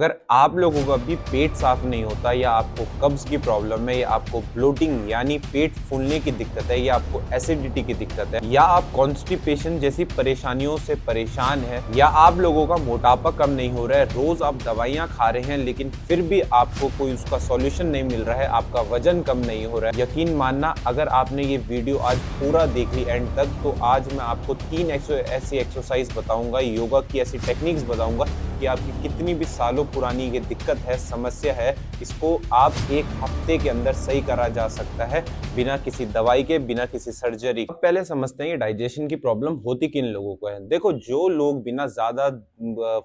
अगर आप लोगों का भी पेट साफ नहीं होता या आपको कब्ज की प्रॉब्लम है या आपको ब्लोटिंग यानी पेट फूलने की दिक्कत है या आपको एसिडिटी की दिक्कत है या आप कॉन्स्टिपेशन जैसी परेशानियों से परेशान है या आप लोगों का मोटापा कम नहीं हो रहा है, रोज आप दवाइयां खा रहे हैं लेकिन फिर भी आपको कोई उसका सॉल्यूशन नहीं मिल रहा है, आपका वजन कम नहीं हो रहा है, यकीन मानना अगर आपने ये वीडियो आज पूरा देख ली एंड तक तो आज मैं आपको 3 ऐसी एक्सरसाइज बताऊंगा, योगा की ऐसी टेक्निक्स बताऊंगा कि आपकी कितनी भी सालों पुरानी ये दिक्कत है, समस्या है, इसको आप एक हफ्ते के अंदर सही करा जा सकता है बिना किसी दवाई के, बिना किसी सर्जरी। पहले समझते हैं ये डाइजेशन की प्रॉब्लम होती किन लोगों को है। देखो, जो लोग बिना ज्यादा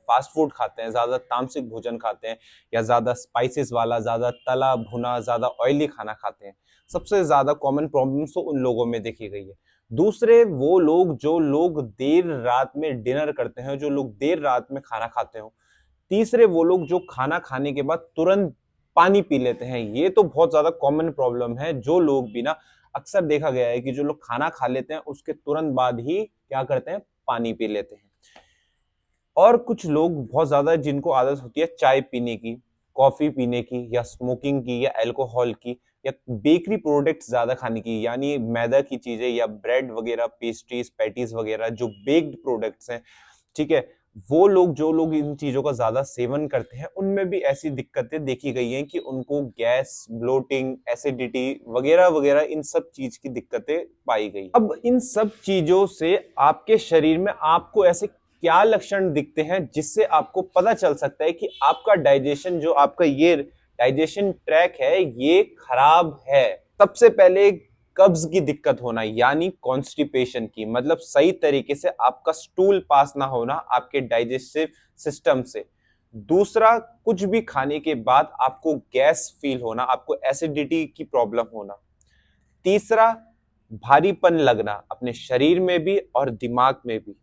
फास्ट फूड खाते हैं, ज्यादा तामसिक भोजन खाते हैं या ज्यादा स्पाइसेस वाला, ज्यादा तला भुना, ज्यादा ऑयली खाना खाते हैं, सबसे ज्यादा कॉमन प्रॉब्लम्स तो उन लोगों में देखी गई है। दूसरे वो लोग जो लोग देर रात में डिनर करते हैं, जो लोग देर रात में खाना खाते हो। तीसरे वो लोग जो खाना खाने के बाद तुरंत पानी पी लेते हैं। ये तो बहुत ज्यादा कॉमन प्रॉब्लम है। जो लोग बिना अक्सर देखा गया है कि जो लोग खाना खा लेते हैं उसके तुरंत बाद ही क्या करते हैं, पानी पी लेते हैं। और कुछ लोग बहुत ज्यादा जिनको आदत होती है चाय पीने की, कॉफी पीने की या स्मोकिंग की या अल्कोहल की या बेकरी प्रोडक्ट्स ज्यादा खाने की, यानी मैदा की चीजें या ब्रेड वगैरह, पेस्ट्रीज, पैटीज वगैरह जो बेक्ड प्रोडक्ट्स हैं, ठीक है, वो लोग जो लोग इन चीजों का ज्यादा सेवन करते हैं उनमें भी ऐसी दिक्कतें देखी गई हैं कि उनको गैस, ब्लोटिंग, एसिडिटी वगैरह वगैरह इन सब चीज की दिक्कतें पाई गई। अब इन सब चीजों से आपके शरीर में आपको ऐसे क्या लक्षण दिखते हैं जिससे आपको पता चल सकता है कि आपका डाइजेशन, जो आपका ये डाइजेशन ट्रैक है, ये खराब है। सबसे पहले कब्ज की दिक्कत होना, यानी कॉन्स्टिपेशन की, मतलब सही तरीके से आपका स्टूल पास ना होना आपके डाइजेस्टिव सिस्टम से। दूसरा, कुछ भी खाने के बाद आपको गैस फील होना, आपको एसिडिटी की प्रॉब्लम होना। तीसरा, भारीपन लगना अपने शरीर में भी और दिमाग में भी।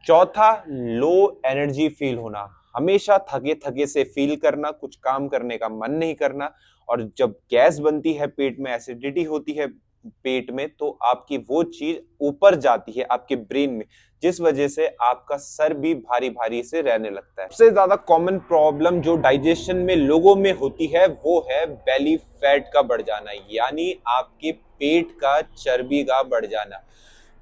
चौथा, लो एनर्जी फील होना, हमेशा थके थके से फील करना, कुछ काम करने का मन नहीं करना। और जब गैस बनती है पेट में, एसिडिटी होती है पेट में, तो आपकी वो चीज ऊपर जाती है आपके ब्रेन में, जिस वजह से आपका सर भी भारी भारी से रहने लगता है। सबसे ज्यादा कॉमन प्रॉब्लम जो डाइजेशन में लोगों में होती है वो है बेली फैट का बढ़ जाना, यानी आपके पेट का चर्बी का बढ़ जाना।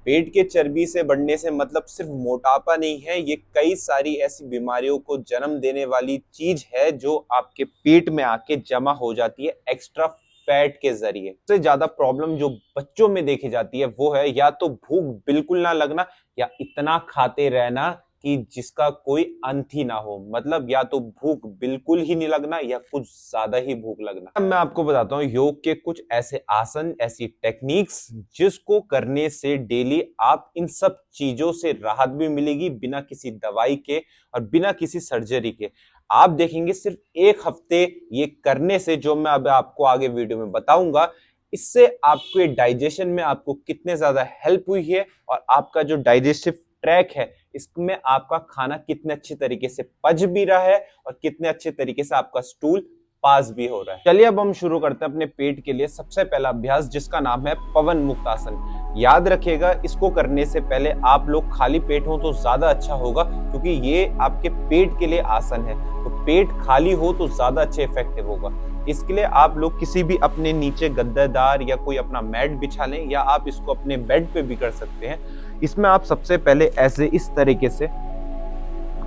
पेट के चर्बी से बढ़ने से मतलब सिर्फ मोटापा नहीं है, ये कई सारी ऐसी बीमारियों को जन्म देने वाली चीज है जो आपके पेट में आके जमा हो जाती है एक्स्ट्रा फैट के जरिए। सबसे ज्यादा प्रॉब्लम जो बच्चों में देखी जाती है वो है या तो भूख बिल्कुल ना लगना या इतना खाते रहना कि जिसका कोई अंत ही ना हो, मतलब या तो भूख बिल्कुल ही नहीं लगना या कुछ ज्यादा ही भूख लगना। अब मैं आपको बताता हूँ योग के कुछ ऐसे आसन, ऐसी टेक्निक्स जिसको करने से डेली आप इन सब चीजों से राहत भी मिलेगी बिना किसी दवाई के और बिना किसी सर्जरी के। आप देखेंगे सिर्फ एक हफ्ते ये करने से, जो मैं अब आपको आगे वीडियो में बताऊंगा, इससे आपके डाइजेशन में आपको कितने ज्यादा हेल्प हुई है और आपका जो डाइजेस्टिव ट्रैक है इसमें आपका खाना कितने अच्छे तरीके से पच भी रहा है और कितने अच्छे तरीके से आपका स्टूल पास भी हो रहा है। चलिए अब हम शुरू करते हैं अपने पेट के लिए सबसे पहला अभ्यास, जिसका नाम है पवन मुक्त आसन। याद रखिएगा, इसको करने से पहले आप लोग खाली पेट हो तो ज्यादा अच्छा होगा, क्योंकि ये आपके पेट के लिए आसन है, तो पेट खाली हो तो ज्यादा अच्छे इफेक्टिव होगा। इसके लिए आप लोग किसी भी अपने नीचे गद्देदार या कोई अपना मैट बिछा लें, या आप इसको अपने बेड पे भी कर सकते हैं। इसमें आप सबसे पहले ऐसे इस तरीके से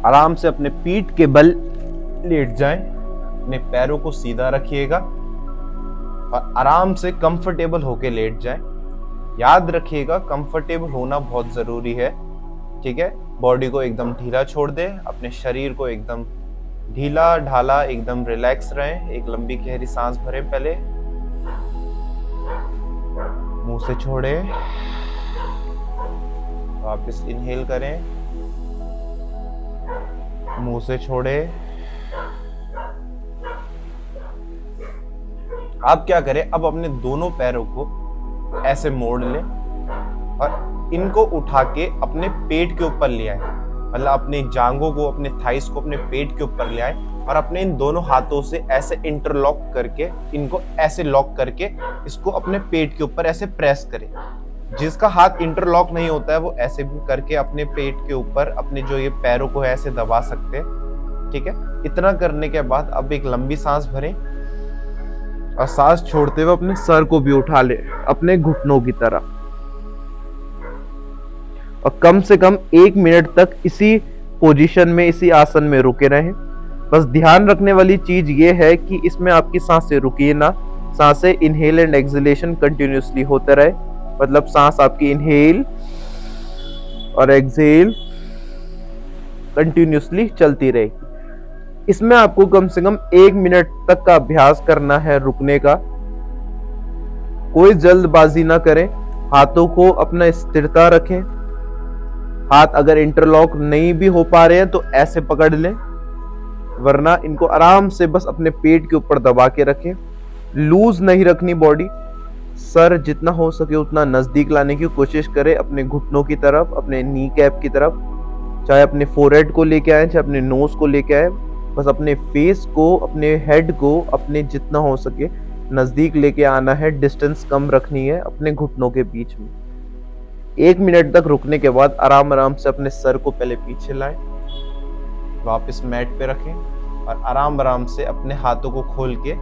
आराम से अपने पीठ के बल लेट जाएं, अपने पैरों को सीधा रखिएगा और आराम से कंफर्टेबल होके लेट जाएं। याद रखिएगा, कंफर्टेबल होना बहुत जरूरी है, ठीक है। बॉडी को एकदम ढीला छोड़ दें, अपने शरीर को एकदम ढीला ढाला, एकदम रिलैक्स रहें। एक लंबी गहरी सांस भरें, पहले मुंह से छोड़े, वापस इनहेल करें, मुंह से छोड़े। आप क्या करें, अब अपने दोनों पैरों को ऐसे मोड़ लें और इनको उठा के अपने पेट के ऊपर ले आए, मतलब अपने जांघों को, अपने थाइस को अपने पेट के ऊपर ले आए और अपने इन दोनों हाथों से ऐसे इंटरलॉक करके, इनको ऐसे लॉक करके इसको अपने पेट के ऊपर ऐसे प्रेस करें। जिसका हाथ इंटरलॉक नहीं होता है वो ऐसे भी करके अपने पेट के ऊपर अपने जो ये पैरों को ऐसे दबा सकते हैं। ठीक है। इतना करने के बाद अब एक लंबी सांस भरें और सांस छोड़ते हुए अपने सर को भी उठा ले अपने घुटनों की तरफ, और कम से कम 1 मिनट तक इसी पोजीशन में, इसी आसन में रुके रहें। बस ध्यान रखने वाली चीज ये है कि इसमें आपकी सांसें रुकिए ना, सांसें इनहेल एंड एक्सहेलेशन कंटिन्यूअसली होते रहे। मतलब सांस आपकी इनहेल और एक्सहेल कंटिन्यूअसली चलती रहेगी। इसमें आपको कम से कम 1 मिनट तक का अभ्यास करना है रुकने का। कोई जल्दबाजी ना करें, हाथों को अपना स्थिरता रखें। हाथ अगर इंटरलॉक नहीं भी हो पा रहे हैं तो ऐसे पकड़ लें, वरना इनको आराम से बस अपने पेट के ऊपर दबा के रखें। लूज नहीं रखनी बॉडी। सर जितना हो सके उतना नजदीक लाने की कोशिश करें अपने घुटनों की तरफ, अपने नी कैप की तरफ। चाहे अपने फोरहेड को लेके आए, चाहे अपने नोज को लेके आए, बस अपने फेस को, अपने हेड को अपने जितना हो सके नजदीक लेके आना है। डिस्टेंस कम रखनी है अपने घुटनों के बीच में। 1 मिनट तक रुकने के बाद आराम आराम से अपने सर को पहले पीछे लाएं, वापस मैट पे रखें और आराम आराम से अपने हाथों को खोल के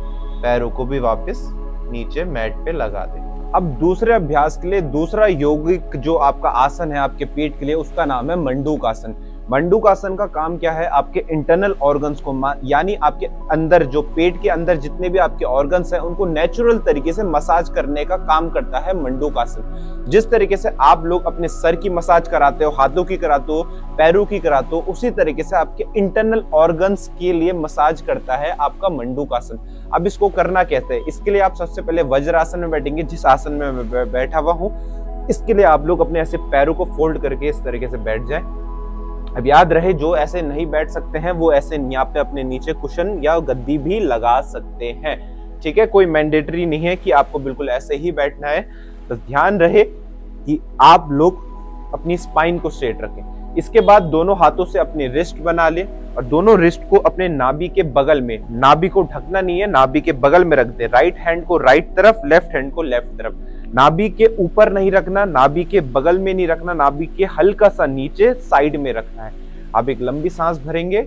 पैरों को भी वापस नीचे मैट पे लगा दें। अब दूसरे अभ्यास के लिए दूसरा यौगिक जो आपका आसन है आपके पेट के लिए, उसका नाम है मंडूक आसन। मंडूक आसन का काम क्या है? आपके इंटरनल ऑर्गन्स को, यानी आपके अंदर जो पेट के अंदर जितने भी आपके ऑर्गन्स हैं उनको नेचुरल तरीके से मसाज करने का काम करता है मंडूक आसन। जिस तरीके से आप लोग अपने सर की मसाज कराते हो, हाथों की कराते हो, पैरों की कराते हो, उसी तरीके से आपके इंटरनल ऑर्गन्स के लिए मसाज करता है आपका मंडूक आसन। अब इसको करना कैसे है? इसके लिए आप सबसे पहले वज्रासन में बैठेंगे, जिस आसन में मैं बैठा हुआ हूं। इसके लिए आप लोग अपने ऐसे पैरों को फोल्ड करके इस तरीके से बैठ जाएं। अब याद रहे, जो ऐसे नहीं बैठ सकते हैं वो ऐसे यहाँ पे अपने नीचे कुशन या गद्दी भी लगा सकते हैं। ठीक है, कोई मैंडेटरी नहीं है कि आपको बिल्कुल ऐसे ही बैठना है। तो ध्यान रहे कि आप लोग अपनी स्पाइन को स्ट्रेट रखें। इसके बाद दोनों हाथों से अपनी रिस्ट बना लें और दोनों रिस्ट को अपने नाभि के बगल में, नाभि को ढकना नहीं है, नाभि के बगल में रख दें। राइट हैंड को राइट तरफ, लेफ्ट हैंड को लेफ्ट तरफ। नाभि के ऊपर नहीं रखना, नाभि के बगल में नहीं रखना, नाभि के हल्का सा नीचे साइड में रखना है। आप एक लंबी सांस भरेंगे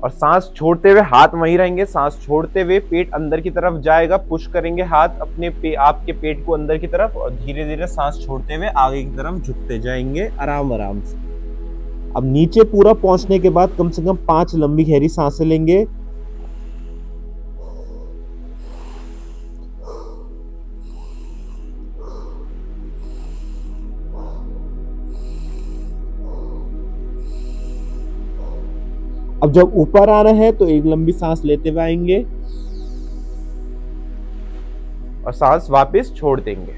और सांस छोड़ते हुए हाथ वहीं रहेंगे। सांस छोड़ते हुए पेट अंदर की तरफ जाएगा, पुश करेंगे हाथ अपने आपके पेट को अंदर की तरफ और धीरे धीरे सांस छोड़ते हुए आगे की तरफ झुकते जाएंगे आराम आराम से। अब नीचे पूरा पहुंचने के बाद कम से कम 5 लंबी गहरी सांसें लेंगे। अब जब ऊपर आ रहे हैं तो एक लंबी सांस लेते हुए आएंगे और सांस वापस छोड़ देंगे।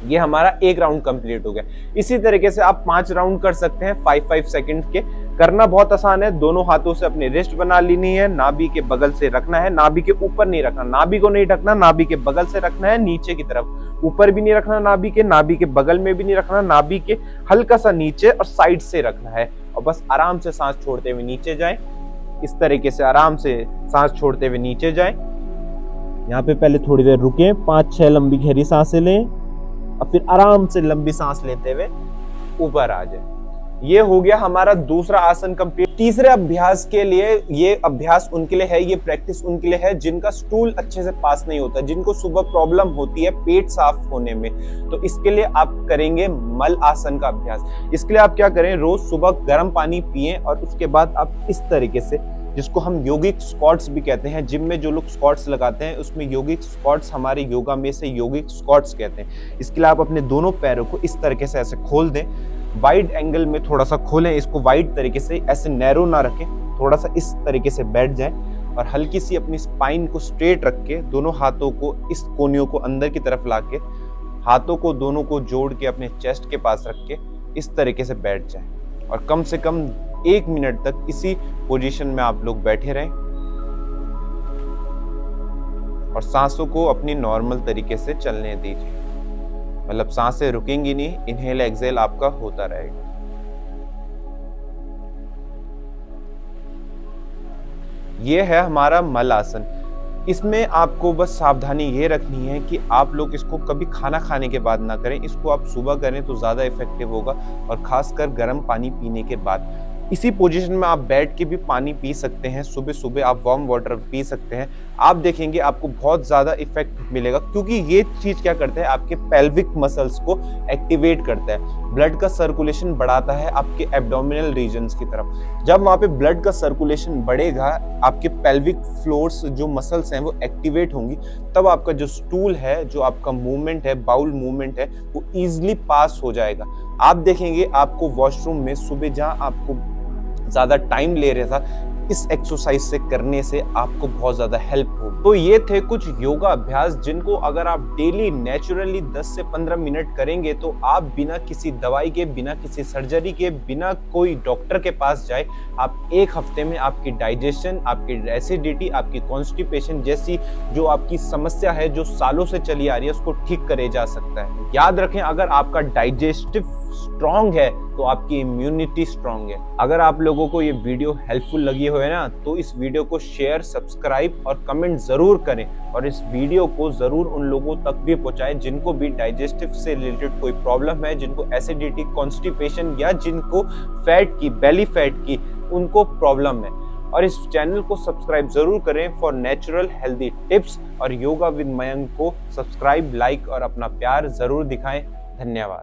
ये हमारा एक राउंड कंप्लीट हो गया। इसी तरीके से आप 5 राउंड कर सकते हैं 5-5 सेकंड के। करना बहुत आसान है। दोनों हाथों से अपनी रिस्ट बना लेनी है, नाभि के बगल से रखना है, नाभि के ऊपर नहीं रखना, नाभि को नहीं ढकना, नाभि के बगल से रखना है नीचे की तरफ। ऊपर भी नहीं रखना नाभि के बगल में भी नहीं रखना, नाभि के हल्का सा नीचे और साइड से रखना है। और बस आराम से सांस छोड़ते हुए नीचे जाएं। इस तरीके से आराम से सांस छोड़ते हुए नीचे जाएं। यहाँ पे पहले थोड़ी देर रुकें, 5-6 लंबी गहरी सांसें लें और फिर आराम से लंबी सांस लेते हुए ऊपर आ जाए। ये हो गया हमारा दूसरा आसन कंप्लीट। तीसरे अभ्यास के लिए, ये अभ्यास उनके लिए है, ये प्रैक्टिस उनके लिए है जिनका स्टूल अच्छे से पास नहीं होता, जिनको सुबह प्रॉब्लम होती है पेट साफ होने में। तो इसके लिए आप करेंगे मल आसन का अभ्यास। इसके लिए आप क्या करें, रोज सुबह गर्म पानी पिएं और उसके बाद आप इस तरीके से, जिसको हम योगिक स्क्वाट्स भी कहते हैं, जिम में जो लोग स्क्वाट्स लगाते हैं उसमें योगिक स्क्वाट्स, हमारे योगा में से योगिक स्क्वाट्स कहते हैं। इसके लिए आप अपने दोनों पैरों को इस तरीके से ऐसे खोल दें, वाइड एंगल में थोड़ा सा खोलें, इसको वाइड तरीके से, ऐसे नैरो ना रखें, थोड़ा सा इस तरीके से बैठ जाएं और हल्की सी अपनी स्पाइन को स्ट्रेट रख के दोनों हाथों को इस कोनियों को अंदर की तरफ ला के, हाथों को दोनों को जोड़ के अपने चेस्ट के पास रख के इस तरीके से बैठ जाएं और कम से कम 1 मिनट तक इसी पोजीशन में आप लोग बैठे रहें और सांसों को अपनी नॉर्मल तरीके से चलने दीजिए। मतलब सांसें रुकेंगी नहीं, इनहेल एक्सहेल आपका होता रहेगा। ये है हमारा मल आसन। इसमें आपको बस सावधानी ये रखनी है कि आप लोग इसको कभी खाना खाने के बाद ना करें। इसको आप सुबह करें तो ज्यादा इफेक्टिव होगा और खासकर गर्म पानी पीने के बाद। इसी पोजीशन में आप बैठ के भी पानी पी सकते हैं, सुबह सुबह आप वार्म वाटर पी सकते हैं। आप देखेंगे आपको बहुत ज़्यादा इफेक्ट मिलेगा, क्योंकि ये चीज़ क्या करता है, आपके पेल्विक मसल्स को एक्टिवेट करता है, ब्लड का सर्कुलेशन बढ़ाता है आपके एब्डोमिनल रीजन्स की तरफ। जब वहाँ पे ब्लड का सर्कुलेशन बढ़ेगा, आपके पेल्विक फ्लोर्स जो मसल्स हैं वो एक्टिवेट होंगी, तब आपका जो स्टूल है, जो आपका मूवमेंट है, बाउल मूवमेंट है, वो ईजिली पास हो जाएगा। आप देखेंगे आपको वॉशरूम में सुबह जहाँ आपको ज़्यादा टाइम ले रहा था, इस एक्सरसाइज से करने से आपको बहुत ज़्यादा हेल्प होगी। तो ये थे कुछ योगा अभ्यास जिनको अगर आप डेली नेचुरली 10 से 15 मिनट करेंगे तो आप बिना किसी दवाई के, बिना किसी सर्जरी के, बिना कोई डॉक्टर के पास जाए, आप एक हफ्ते में आपकी डाइजेशन, आपकी एसिडिटी, आपकी कॉन्स्टिपेशन जैसी जो आपकी समस्या है, जो सालों से चली आ रही है, उसको ठीक करे जा सकता है। याद रखें, अगर आपका डाइजेस्टिव स्ट्रॉन्ग है तो आपकी इम्यूनिटी स्ट्रॉन्ग है। अगर आप लोगों को ये वीडियो हेल्पफुल लगी हो ना, तो इस वीडियो को शेयर, सब्सक्राइब और कमेंट जरूर करें, और इस वीडियो को जरूर उन लोगों तक भी पहुंचाएं जिनको भी डाइजेस्टिव से रिलेटेड कोई प्रॉब्लम है, जिनको एसिडिटी, कॉन्स्टिपेशन या जिनको फैट की, बेली फैट की उनको प्रॉब्लम है। और इस चैनल को सब्सक्राइब जरूर करें फॉर नेचुरल हेल्दी टिप्स, और योगा विद मयंक को सब्सक्राइब, लाइक और अपना प्यार जरूर दिखाएं। धन्यवाद।